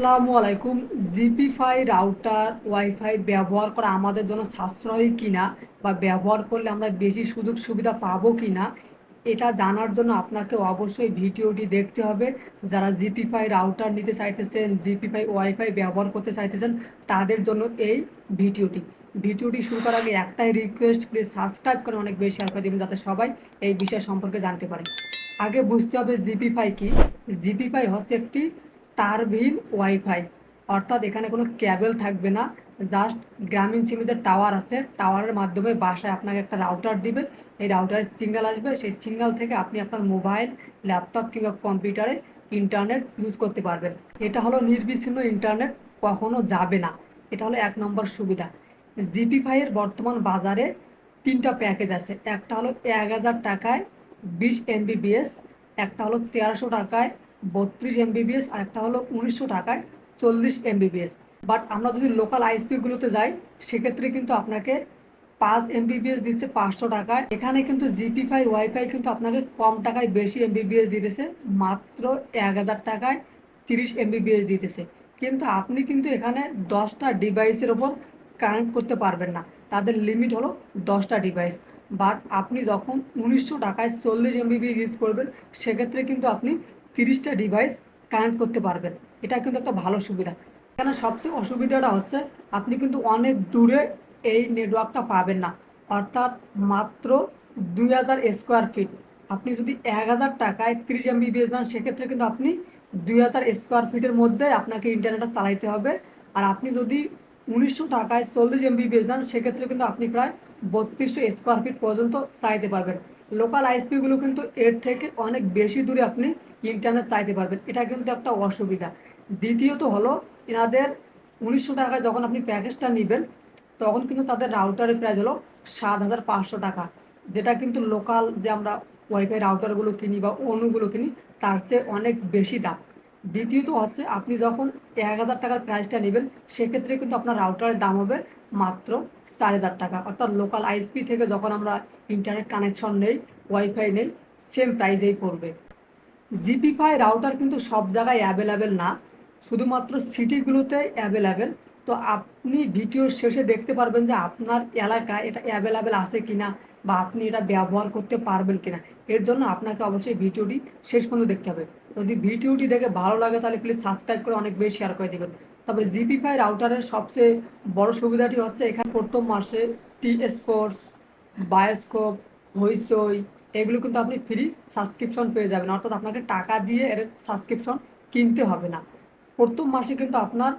আসসালামু আলাইকুম। জিপিফাই router wifi ব্যবহার করা আমাদের জন্য সাশ্রয়ী কিনা বা ব্যবহার করলে আমরা বেশি সুযোগ সুবিধা পাবো কিনা এটা জানার জন্য আপনাকে অবশ্যই ভিডিওটি দেখতে হবে। যারা জিপিফাই রাউটার নিতে চাইতেছেন, জিপিফাই ওয়াইফাই ব্যবহার করতে চাইতেছেন, তাদের জন্য এই ভিডিওটি শুরু করার আগে একটাই রিকোয়েস্ট, প্লিজ সাবস্ক্রাইব করে অনেক বেশি শেয়ার করে দেবেন যাতে সবাই এই বিষয় সম্পর্কে জানতে পারে। আগে বুঝতে হবে জিপিফাই কি। জিপিফাই হচ্ছে একটি তারবিহীন ওয়াইফাই, অর্থাৎ এখানে কোনো ক্যাবেল থাকবে না। জাস্ট গ্রামীণ সিমে যে টাওয়ার আছে, টাওয়ারের মাধ্যমে বাসায় আপনাকে একটা রাউটার দিবে। এই রাউটারের সিগন্যাল আসবে, সেই সিগন্যাল থেকে আপনি আপনার মোবাইল, ল্যাপটপ কিংবা কম্পিউটারে ইন্টারনেট ইউজ করতে পারবেন। এটা হলো নির্বিচ্ছিন্ন ইন্টারনেট, কখনো যাবে না। এটা হলো 1 নম্বর সুবিধা। জিপিফাইয়ের বর্তমান বাজারে 3টা প্যাকেজ আছে। একটা হলো 1000 টাকায় 20 MBps, একটা হলো 1300 টাকায় 32 MBps, আর একটা হলো 1900 টাকায় 40 MBps। বাট আমরা যদি লোকাল আইএসপিগুলোতে যাই, সেক্ষেত্রে কিন্তু আপনাকে 5 MBps দিচ্ছে 500 টাকায়। এখানে কিন্তু জিপিফাই ওয়াইফাই কিন্তু আপনাকে কম টাকায় বেশি এমবিবিএস দিতেছে, মাত্র 1000 টাকায় 30 MBps দিতেছে। কিন্তু আপনি কিন্তু এখানে 10টা ডিভাইসের ওপর কানেক্ট করতে পারবেন না, তাদের লিমিট হলো 10টা ডিভাইস। বাট আপনি যখন 1900 টাকায় 40 MBps ইউজ করবেন, সেক্ষেত্রে কিন্তু আপনি 30টা ডিভাইস কানেক্ট করতে পারবেন। এটা কিন্তু একটা ভালো সুবিধা। এখানে সবচেয়ে অসুবিধাটা হচ্ছে আপনি কিন্তু অনেক দূরে এই নেটওয়ার্কটা পাবেন না, অর্থাৎ মাত্র 2000 স্কোয়ার ফিট। আপনি যদি 1000 টাকায় 30 MBps নেন, সেক্ষেত্রে কিন্তু আপনি 2000 স্কোয়ার ফিটের মধ্যে আপনাকে ইন্টারনেটটা চালাইতে হবে। আর আপনি যদি 1900 টাকায় 40 MBps নেন, সেক্ষেত্রে কিন্তু আপনি প্রায় 3200 স্কোয়ার ফিট পর্যন্ত চাইতে পারবেন। লোকাল আইএসপিগুলো কিন্তু এর থেকে অনেক বেশি দূরে আপনি ইন্টারনেট চাইতে পারবেন। এটা কিন্তু একটা অসুবিধা। দ্বিতীয়ত হলো, এনাদের 1900 টাকায় যখন আপনি প্যাকেজটা নেবেন, তখন কিন্তু তাদের রাউটারের প্রাইস হলো 7500 টাকা, যেটা কিন্তু লোকাল যে আমরা ওয়াইফাই রাউটারগুলো কিনি বা অন্যগুলো কিনি, তার চেয়ে অনেক বেশি দাম। দ্বিতীয়ত হচ্ছে, আপনি যখন 1000 টাকার প্রাইসটা নেবেন, সেক্ষেত্রে কিন্তু আপনার রাউটারের দাম হবে মাত্র 4000 টাকা, অর্থাৎ লোকাল আইএসপি থেকে যখন আমরা ইন্টারনেট কানেকশন নেই, ওয়াইফাই নেই, সেম প্রাইসেই পড়বে। জিপিফাই রাউটার কিন্তু সব জায়গায় অ্যাভেলেবেল না, শুধুমাত্র সিটিগুলোতে অ্যাভেলেবেল। তো আপনি ভিডিওর শেষে দেখতে পারবেন যে আপনার এলাকায় এটা অ্যাভেলেবেল আছে কিনা বা আপনি এটা ব্যবহার করতে পারবেন কিনা। এর জন্য আপনাকে অবশ্যই ভিডিওটি শেষ পর্যন্ত দেখতে হবে। যদি ভিডিওটি দেখে ভালো লাগে, তাহলে প্লিজ সাবস্ক্রাইব করে অনেক বেশি শেয়ার করে দেবেন। তবে জিপিফাই রাউটারের সবচেয়ে বড় সুবিধাটি হচ্ছে, এখানে প্রথম মাসে টি স্পোর্টস, বায়োস্কোপ, হইচই, এগুলো কিন্তু আপনি ফ্রি সাবস্ক্রিপশন পেয়ে যাবেন, অর্থাৎ আপনাকে টাকা দিয়ে এর সাবস্ক্রিপশন কিনতে হবে না। প্রথম মাসে কিন্তু আপনার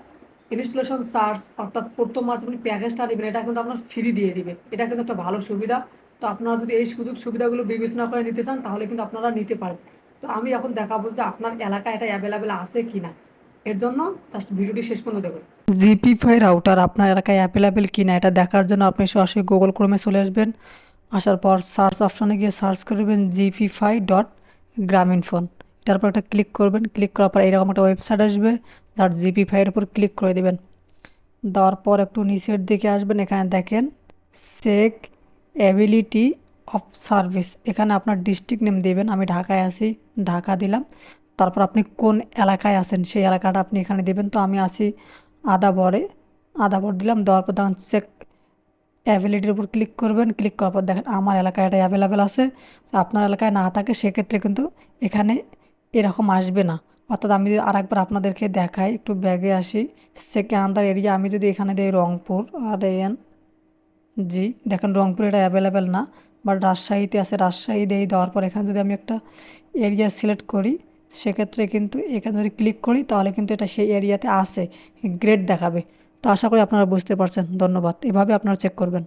ইনস্টলেশন চার্জ, অর্থাৎ প্রথম মাসে আপনি প্যাকেজটা নেবেন, এটা কিন্তু আপনার ফ্রি দিয়ে দিবে। এটা কিন্তু একটা ভালো সুবিধা। তো আপনারা যদি এই সুযোগ সুবিধাগুলো বিবেচনা করে নিতে চান, তাহলে কিন্তু আপনারা নিতে পারেন। তো আমি এখন দেখাবো যে আপনার এলাকায় এটা অ্যাভেলেবেল আছে কিনা। এর জন্য জাস্ট ভিডিওটি শেষ পর্যন্ত দেখুন। জিপিফাই রাউটার আপনার এলাকায় অ্যাভেলেবেল কিনা এটা দেখার জন্য আপনি সরাসরি গুগল ক্রোমে চলে আসবেন। আসার পর সার্চ অপশানে গিয়ে সার্চ করবেন gpfi.graminphone। তারপর একটা ক্লিক করবেন, ক্লিক করার পর এরকম একটা ওয়েবসাইট আসবে, তার জিপিফাইয়ের উপর ক্লিক করে দেবেন। দেওয়ার পর একটু নিচের দিকে আসবেন, এখানে দেখেন চেক অ্যাবিলিটি অফ সার্ভিস, এখানে আপনার ডিস্ট্রিক্ট নেম দিবেন। আমি ঢাকায় আছি, ঢাকা দিলাম। তারপর আপনি কোন এলাকায় আছেন সেই এলাকাটা আপনি এখানে দেবেন। তো আমি আছি আদাবরে, আদাবর দিলাম। দেওয়ার পর দেখেন চেক অ্যাভেলিটির উপর ক্লিক করবেন। ক্লিক করার পর দেখেন আমার এলাকায় এটা অ্যাভেলেবেল আছে। আপনার এলাকায় না থাকে, সেক্ষেত্রে কিন্তু এখানে এরকম আসবে না। অর্থাৎ আমি যদি আরেকবার আপনাদেরকে দেখাই, একটু ব্যাগে আসি, সেকেন্ড আন্দার এরিয়া আমি যদি এখানে দিই রংপুর, আর এন জি, দেখেন রংপুর এটা অ্যাভেলেবেল না, বাট রাজশাহীতে আছে, রাজশাহী দিয়ে দেওয়ার পর এখানে যদি আমি একটা এরিয়া সিলেক্ট করি, সেক্ষেত্রে কিন্তু এখানে যদি ক্লিক করি, তাহলে কিন্তু এটা সেই এরিয়াতে আছে, গ্রেড দেখাবে। তো আশা করি আপনারা বুঝতে পারছেন। ধন্যবাদ। এভাবে আপনারা চেক করবেন।